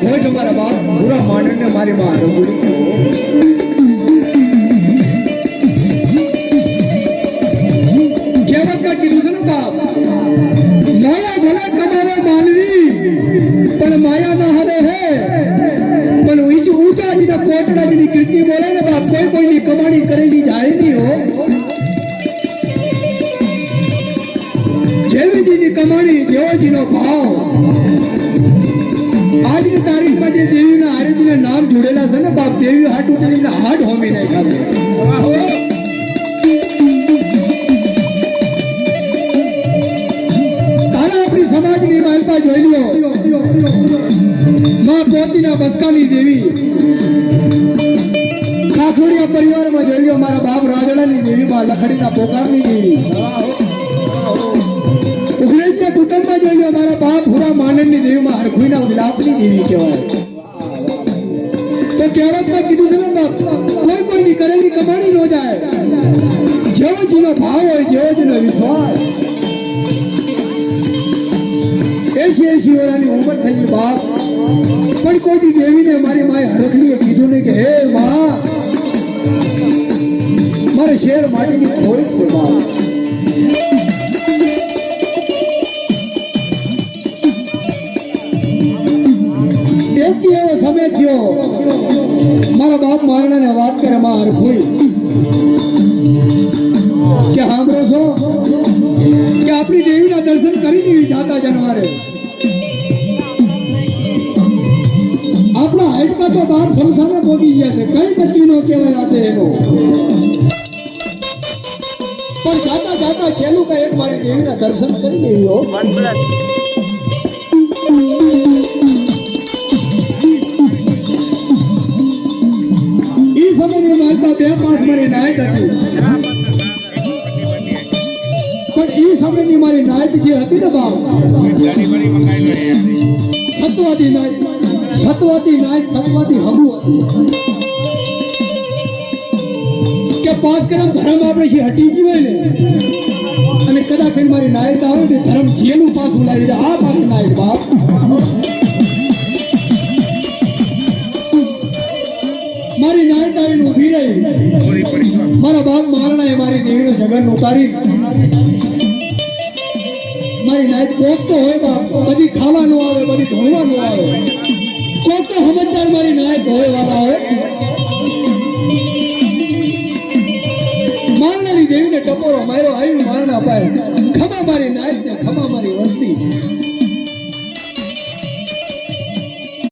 खोज हमारा बाप पूरा मानने ने हमारी माँ रघुड़ी केवट का कीधु छे ने बाप माया भला कमावे मानवी पण माया ना हरे है पण ऊंचा जी कोटड़ा जी कीर्ति बोले ने बाप कोई कोई नी कमाणी करेली जाए नहीं हो जेवी जी की कमाणी जेવો जी नो भाव आज की तारीख में जे देवी ना हारे जी नाम जुड़ेला छे ने बाप देवी हाट उतरी ने हाट होमी नहीं खाले तारा अपनी समाज की मालपा જોઈ લ્યો मां પોતીના બસકાની દેવી કાખોડિયા પરિવારમાં જોઈ લ્યો મારા બાપ રાजड़ाની દેવી માં લખડીના પોકારની દેવી ઉગ્રેજના કુટુંબમાં જોઈ લ્યો મારા બાપ પૂરા માનનની દેવી માં હરખુઈના વિલાપની દેવી કહેવાય તો કહેવતમાં કીધું છે ને બાપ કોઈ કોઈની કરેલી કમાણી ન જાય જેવો જીનો ભાવ હોય જેવો જીનો વિશ્વાસ 80 વર્ષની ઉંમર થઈ બાપ પણ કોઈ દેવીને મારી માએ હરખલીએ કીધું ને કે હે માં મારે શેર માટીની ખોટ છે બાપ એક એવો સમય થયો મારા બાપ મારણાને વાત કરે માં હરખુઈ કે સાંભળો છો કે આપણી દેવીના દર્શન કરી દેવી જાતા જનવારે આપણા હાઈટમાં તો બાપ સંસારે પહોંચી ગયા છે કઈ ગતિ નો કહેવાય આતે એનો પણ જાતા જાતા છેલ્લું કઈ એક મારી દેવીના દર્શન કરી લેવી હો ઈ સમયની માલપા 2-5 મારી નાયક હતી પણ ઈ સમયની મારી નાયક જે હતી ને બાપ સતવાદી નાયક સતવાદી હગુ કે 5 કરમ ધર્મ આપણે જે હટી ગયું હોય ને અને કદાચ મારી નાયક આવે ને ધર્મ જેનું પાછું લાવી દે આ પાછું નાયક બાપ મારી નાયક આવીને ઊભી રહી મારા બાપ મારણાએ મારી દેવીનું જગન ઉતારી મારી નાયક કોક તો હોય બાપ બધી ખાવાનું આવે બધી ધોવાનું આવે કોક તો સમજદાર મારી નાયક હોય